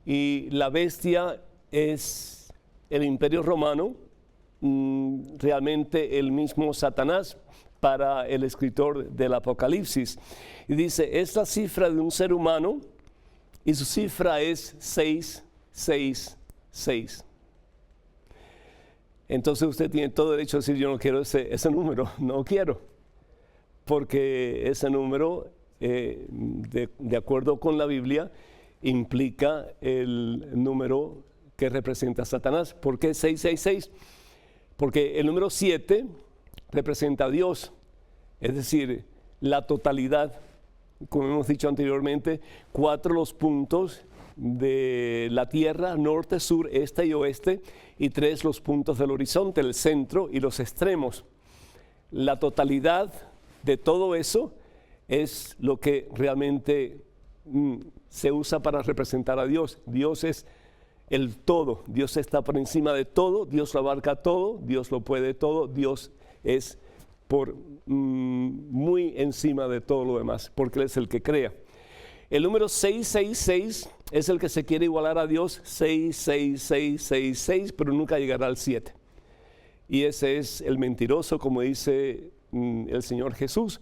Y la bestia es el Imperio Romano, realmente el mismo Satanás para el escritor del Apocalipsis. Y dice, es la cifra de un ser humano y su cifra es 666. Entonces usted tiene todo derecho a decir, yo no quiero ese número, no quiero. Porque ese número, de acuerdo con la Biblia, implica el número que representa a Satanás. ¿Por qué 666? Porque el número 7 representa a Dios, es decir, la totalidad, como hemos dicho anteriormente, 4 los puntos de la tierra, norte, sur, este y oeste, y 3 los puntos del horizonte, el centro y los extremos. La totalidad de todo eso es lo que realmente se usa para representar a Dios. Dios es el todo, Dios está por encima de todo, Dios lo abarca todo, Dios lo puede todo, Dios es muy encima de todo lo demás, porque Él es el que crea. El número 666 es el que se quiere igualar a Dios, 66666, pero nunca llegará al 7. Y ese es el mentiroso, como dice el Señor Jesús.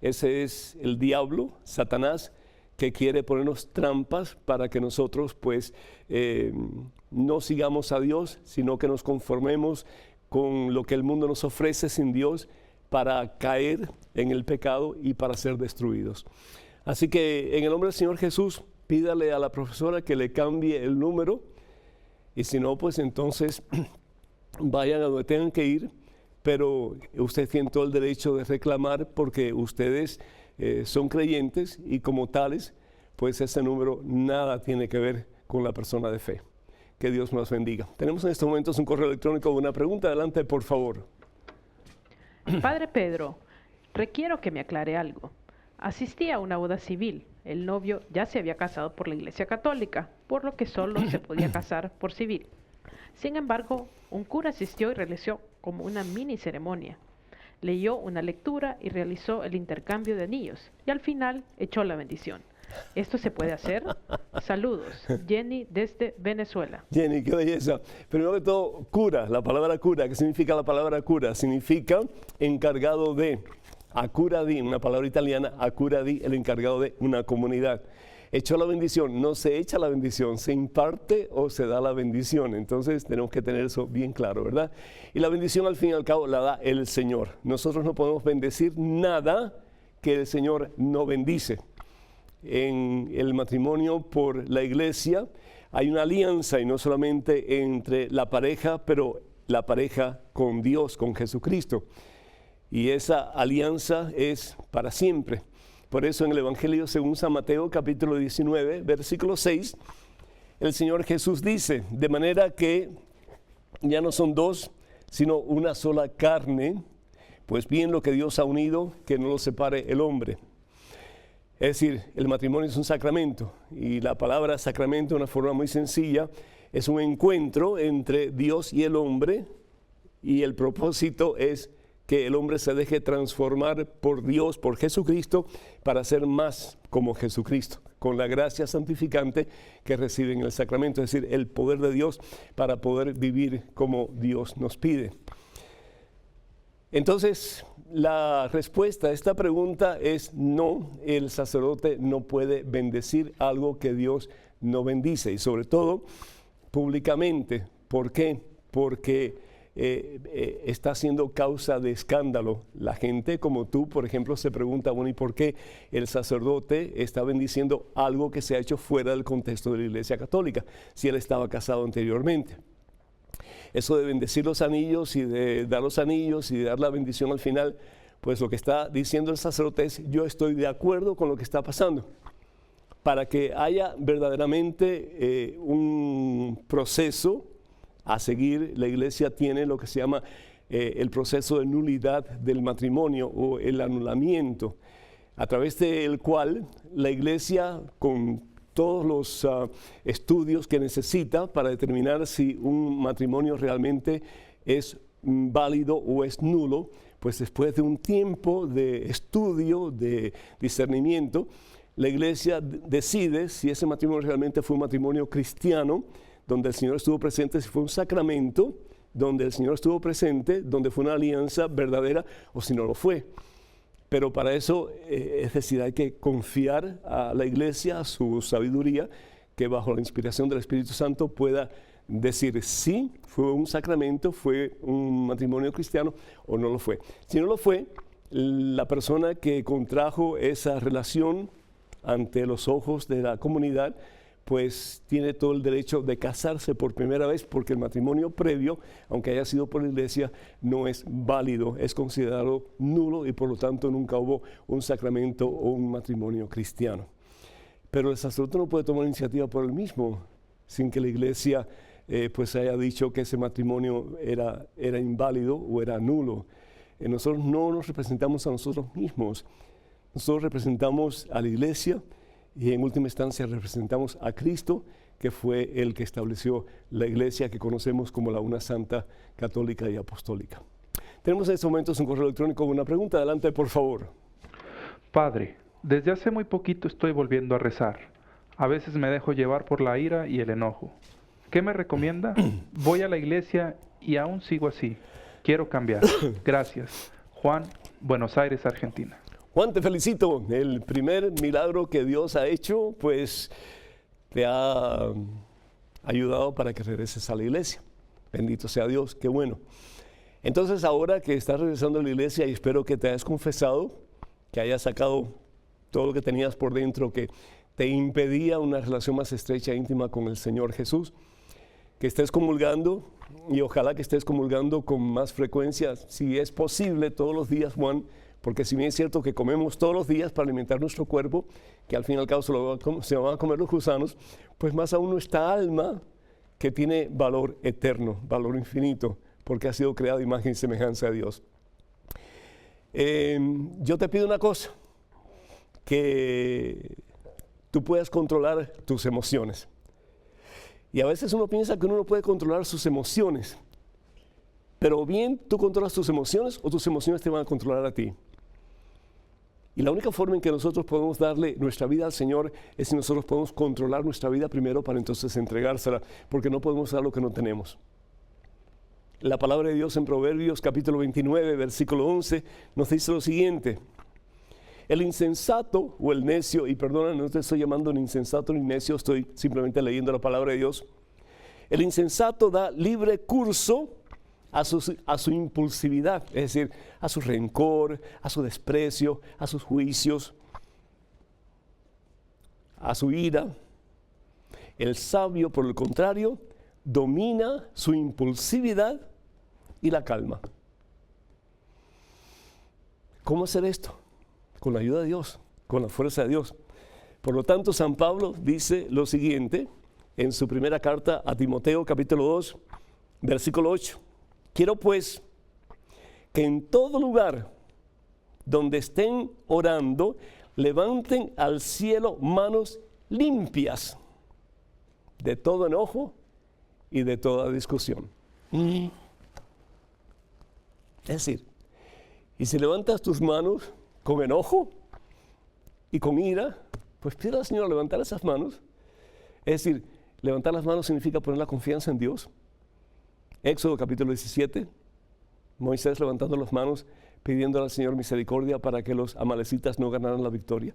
Ese es el diablo, Satanás, que quiere ponernos trampas para que nosotros pues no sigamos a Dios, sino que nos conformemos con lo que el mundo nos ofrece sin Dios para caer en el pecado y para ser destruidos. Así que en el nombre del Señor Jesús pídale a la profesora que le cambie el número, y si no, pues entonces vayan a donde tengan que ir, pero usted tiene todo el derecho de reclamar porque ustedes son creyentes y como tales, pues ese número nada tiene que ver con la persona de fe. Que Dios nos bendiga. Tenemos en estos momentos un correo electrónico, una pregunta. Adelante, por favor. Padre Pedro, requiero que me aclare algo. Asistí a una boda civil. El novio ya se había casado por la Iglesia Católica, por lo que solo se podía casar por civil. Sin embargo, un cura asistió y realizó como una mini ceremonia. Leyó una lectura y realizó el intercambio de anillos, y al final echó la bendición. ¿Esto se puede hacer? Saludos, Jenny desde Venezuela. Jenny, qué belleza. Primero que todo, cura, la palabra cura. ¿Qué significa la palabra cura? Significa encargado de, acuradi, una palabra italiana, acuradi, el encargado de una comunidad. Echó la bendición, no se echa la bendición, se imparte o se da la bendición. Entonces tenemos que tener eso bien claro, ¿verdad? Y la bendición al fin y al cabo la da el Señor. Nosotros no podemos bendecir nada que el Señor no bendice. En el matrimonio por la iglesia hay una alianza, y no solamente entre la pareja, pero la pareja con Dios, con Jesucristo. Y esa alianza es para siempre. Por eso en el Evangelio según San Mateo, capítulo 19, versículo 6, el Señor Jesús dice, de manera que ya no son dos, sino una sola carne, pues bien lo que Dios ha unido, que no lo separe el hombre. Es decir, el matrimonio es un sacramento, y la palabra sacramento, de una forma muy sencilla, es un encuentro entre Dios y el hombre, y el propósito es que el hombre se deje transformar por Dios, por Jesucristo, para ser más como Jesucristo, con la gracia santificante que recibe en el sacramento, es decir, el poder de Dios para poder vivir como Dios nos pide. Entonces, la respuesta a esta pregunta es no, el sacerdote no puede bendecir algo que Dios no bendice, y sobre todo públicamente. ¿Por qué? Porque está siendo causa de escándalo. La gente como tú, por ejemplo, se pregunta, bueno, ¿y por qué el sacerdote está bendiciendo algo que se ha hecho fuera del contexto de la Iglesia Católica, si él estaba casado anteriormente? Eso de bendecir los anillos y de dar los anillos y de dar la bendición al final, pues lo que está diciendo el sacerdote es, yo estoy de acuerdo con lo que está pasando. Para que haya verdaderamente un proceso a seguir, la Iglesia tiene lo que se llama el proceso de nulidad del matrimonio o el anulamiento, a través del cual la Iglesia, con todos los estudios que necesita para determinar si un matrimonio realmente es válido o es nulo, pues después de un tiempo de estudio, de discernimiento, la Iglesia decide si ese matrimonio realmente fue un matrimonio cristiano, donde el Señor estuvo presente, si fue un sacramento, donde el Señor estuvo presente, donde fue una alianza verdadera, o si no lo fue. Pero para eso, es decir, hay que confiar a la Iglesia, a su sabiduría, que bajo la inspiración del Espíritu Santo pueda decir si fue un sacramento, fue un matrimonio cristiano o no lo fue. Si no lo fue, la persona que contrajo esa relación ante los ojos de la comunidad, pues tiene todo el derecho de casarse por primera vez, porque el matrimonio previo, aunque haya sido por la Iglesia, no es válido, es considerado nulo y por lo tanto nunca hubo un sacramento o un matrimonio cristiano. Pero el sacerdote no puede tomar iniciativa por él mismo, sin que la Iglesia pues haya dicho que ese matrimonio era inválido o era nulo. Nosotros no nos representamos a nosotros mismos, nosotros representamos a la Iglesia, y en última instancia representamos a Cristo, que fue el que estableció la Iglesia que conocemos como la una santa, católica y apostólica. Tenemos en estos momentos un correo electrónico con una pregunta. Adelante, por favor. Padre, desde hace muy poquito estoy volviendo a rezar. A veces me dejo llevar por la ira y el enojo. ¿Qué me recomienda? Voy a la iglesia y aún sigo así. Quiero cambiar. Gracias. Juan, Buenos Aires, Argentina. Juan, te felicito. El primer milagro que Dios ha hecho, pues te ha ayudado para que regreses a la iglesia. Bendito sea Dios, qué bueno. Entonces, ahora que estás regresando a la iglesia, y espero que te hayas confesado, que hayas sacado todo lo que tenías por dentro que te impedía una relación más estrecha e íntima con el Señor Jesús. Que estés comulgando, y ojalá que estés comulgando con más frecuencia, si es posible, todos los días, Juan, porque si bien es cierto que comemos todos los días para alimentar nuestro cuerpo, que al fin y al cabo se van a comer los gusanos, pues más aún nuestra alma, que tiene valor eterno, valor infinito, porque ha sido creada a imagen y semejanza de Dios. Yo te pido una cosa, que tú puedas controlar tus emociones. Y a veces uno piensa que uno no puede controlar sus emociones, pero bien tú controlas tus emociones o tus emociones te van a controlar a ti. Y la única forma en que nosotros podemos darle nuestra vida al Señor es si nosotros podemos controlar nuestra vida primero para entonces entregársela, porque no podemos dar lo que no tenemos. La palabra de Dios en Proverbios capítulo 29, versículo 11, nos dice lo siguiente: el insensato o el necio, y perdona, no te estoy llamando ni insensato ni necio, estoy simplemente leyendo la palabra de Dios. El insensato da libre curso a su impulsividad, es decir, a su rencor, a su desprecio, a sus juicios, a su ira. El sabio, por el contrario, domina su impulsividad y la calma. ¿Cómo hacer esto? Con la ayuda de Dios, con la fuerza de Dios. Por lo tanto, San Pablo dice lo siguiente en su primera carta a Timoteo, capítulo 2, versículo 8. Quiero pues que en todo lugar donde estén orando, levanten al cielo manos limpias de todo enojo y de toda discusión. Es decir, y si levantas tus manos con enojo y con ira, pues pide al Señor levantar esas manos. Es decir, levantar las manos significa poner la confianza en Dios. Éxodo capítulo 17, Moisés levantando las manos, pidiendo al Señor misericordia para que los amalecitas no ganaran la victoria.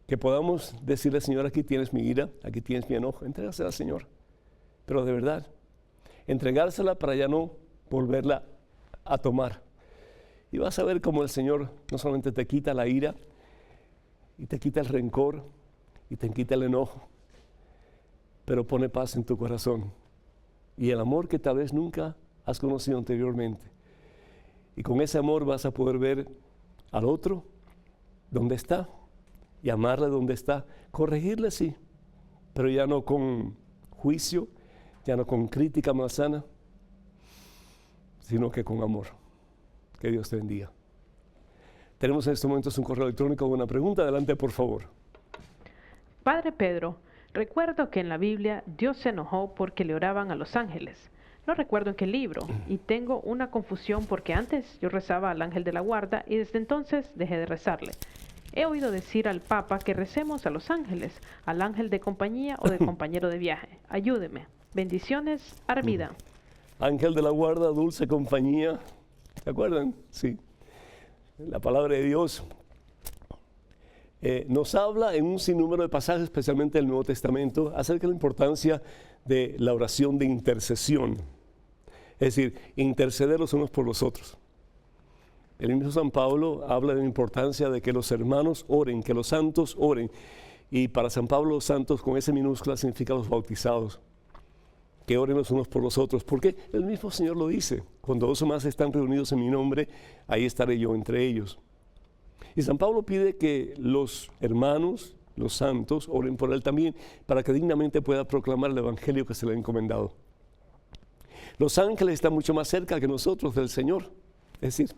Que podamos decirle: Señor, aquí tienes mi ira, aquí tienes mi enojo, entrégasela al Señor. Pero de verdad, entregársela para ya no volverla a tomar. Y vas a ver cómo el Señor no solamente te quita la ira, y te quita el rencor, y te quita el enojo, pero pone paz en tu corazón. Y el amor que tal vez nunca has conocido anteriormente. Y con ese amor vas a poder ver al otro donde está y amarle donde está. Corregirle, sí, pero ya no con juicio, ya no con crítica malsana, sino que con amor. Que Dios te bendiga. Tenemos en estos momentos un correo electrónico con una pregunta. Adelante, por favor. Padre Pedro, recuerdo que en la Biblia Dios se enojó porque le oraban a los ángeles. No recuerdo en qué libro, y tengo una confusión porque antes yo rezaba al ángel de la guarda y desde entonces dejé de rezarle. He oído decir al Papa que recemos a los ángeles, al ángel de compañía o de compañero de viaje. Ayúdeme. Bendiciones, Armida. Ángel de la guarda, dulce compañía. ¿Se acuerdan? Sí. La palabra de Dios nos habla en un sinnúmero de pasajes, especialmente del Nuevo Testamento, acerca de la importancia de la oración de intercesión. Es decir, interceder los unos por los otros. El mismo San Pablo habla de la importancia de que los hermanos oren, que los santos oren. Y para San Pablo, los santos con S minúscula significa los bautizados. Que oren los unos por los otros, porque el mismo Señor lo dice: cuando dos o más están reunidos en mi nombre, ahí estaré yo entre ellos. Y San Pablo pide que los hermanos, los santos, oren por él también, para que dignamente pueda proclamar el evangelio que se le ha encomendado. Los ángeles están mucho más cerca que nosotros del Señor. Es decir,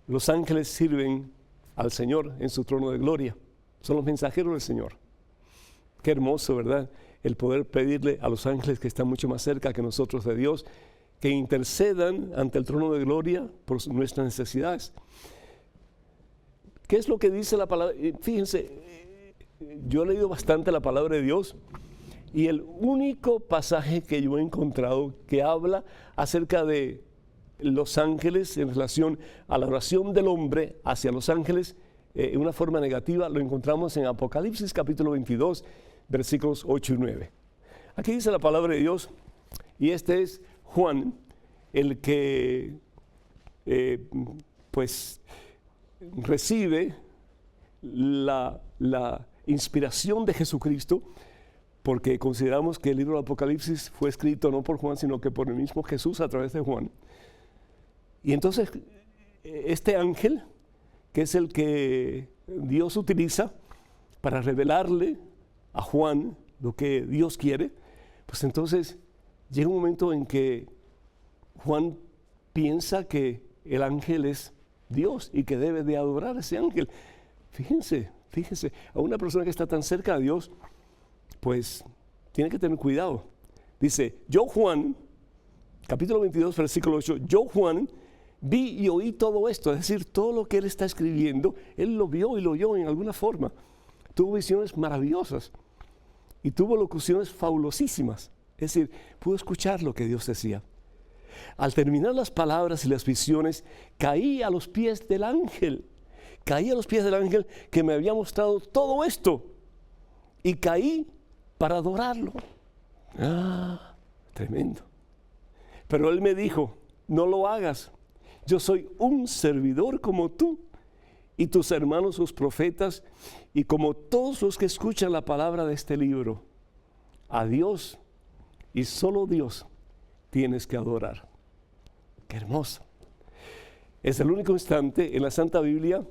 los ángeles sirven al Señor en su trono de gloria. Son los mensajeros del Señor. Qué hermoso, ¿verdad? El poder pedirle a los ángeles que están mucho más cerca que nosotros de Dios, que intercedan ante el trono de gloria por nuestras necesidades. ¿Qué es lo que dice la palabra? Fíjense, yo he leído bastante la palabra de Dios y el único pasaje que yo he encontrado que habla acerca de los ángeles en relación a la oración del hombre hacia los ángeles en una forma negativa, lo encontramos en Apocalipsis capítulo 22, versículos 8 y 9. Aquí dice la palabra de Dios, y este es Juan, el que pues recibe la inspiración de Jesucristo, porque consideramos que el libro del Apocalipsis fue escrito no por Juan, sino que por el mismo Jesús a través de Juan. Y entonces este ángel, que es el que Dios utiliza para revelarle a Juan lo que Dios quiere, pues entonces llega un momento en que Juan piensa que el ángel es Dios y que debe de adorar a ese ángel. Fíjense, a una persona que está tan cerca de Dios, pues tiene que tener cuidado. Dice, yo Juan, capítulo 22, versículo 8, yo Juan vi y oí todo esto, es decir, todo lo que él está escribiendo, él lo vio y lo oyó en alguna forma. Tuvo visiones maravillosas y tuvo locuciones fabulosísimas, es decir, pudo escuchar lo que Dios decía. Al terminar las palabras y las visiones, caí a los pies del ángel que me había mostrado todo esto, y caí para adorarlo. Tremendo. Pero él me dijo, no lo hagas, yo soy un servidor como tú y tus hermanos los profetas y como todos los que escuchan la palabra de este libro. A Dios y solo Dios tienes que adorar. Qué hermoso. Es el único instante en la Santa Biblia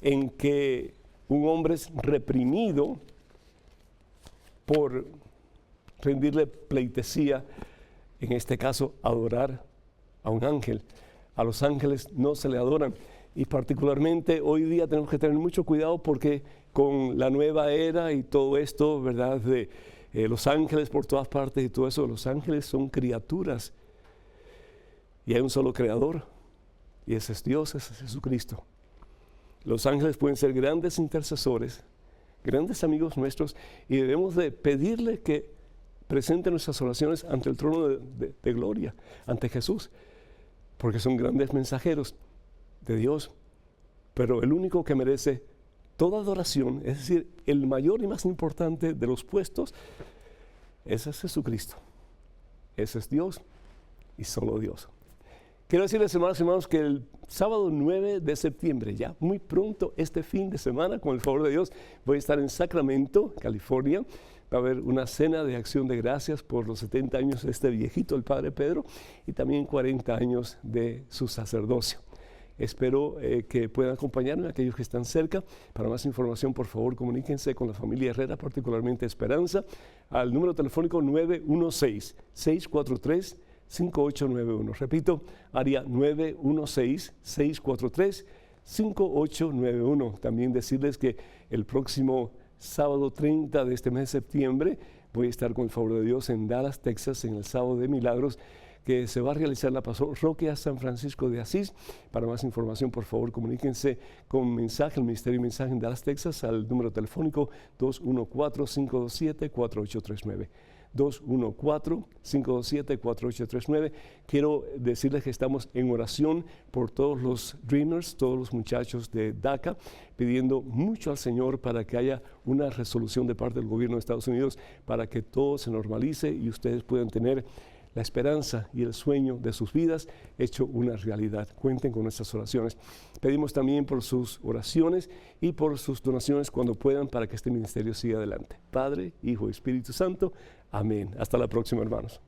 en que un hombre es reprimido por rendirle pleitesía, en este caso adorar a un ángel. A los ángeles no se le adoran, y particularmente hoy día tenemos que tener mucho cuidado porque con la nueva era y todo esto, ¿verdad?, de los ángeles por todas partes y todo eso, los ángeles son criaturas y hay un solo creador, y ese es Dios, ese es Jesucristo. Los ángeles pueden ser grandes intercesores, grandes amigos nuestros, y debemos de pedirle que presente nuestras oraciones ante el trono de gloria, ante Jesús, porque son grandes mensajeros de Dios. Pero el único que merece toda adoración, es decir, el mayor y más importante de los puestos, ese es Jesucristo. Ese es Dios y solo Dios. Quiero decirles, hermanos y hermanos, que el sábado 9 de septiembre, ya muy pronto, este fin de semana, con el favor de Dios, voy a estar en Sacramento, California. Va a haber una cena de acción de gracias por los 70 años de este viejito, el Padre Pedro, y también 40 años de su sacerdocio. Espero que puedan acompañarme, aquellos que están cerca. Para más información, por favor, comuníquense con la familia Herrera, particularmente Esperanza, al número telefónico 916-643-5891. Repito, área 916-643-5891. También decirles que el próximo sábado 30 de este mes de septiembre voy a estar con el favor de Dios en Dallas, Texas, en el Sábado de Milagros, que se va a realizar la parroquia San Francisco de Asís. Para más información, por favor, comuníquense con mensaje, el Ministerio de Mensaje en Dallas, Texas, al número telefónico 214-527-4839. 214-527-4839. Quiero decirles que estamos en oración por todos los Dreamers, todos los muchachos de DACA, pidiendo mucho al Señor para que haya una resolución de parte del gobierno de Estados Unidos para que todo se normalice y ustedes puedan tener la esperanza y el sueño de sus vidas hecho una realidad. Cuenten con nuestras oraciones. Pedimos también por sus oraciones y por sus donaciones cuando puedan para que este ministerio siga adelante. Padre, Hijo y Espíritu Santo. Amén. Hasta la próxima, hermanos.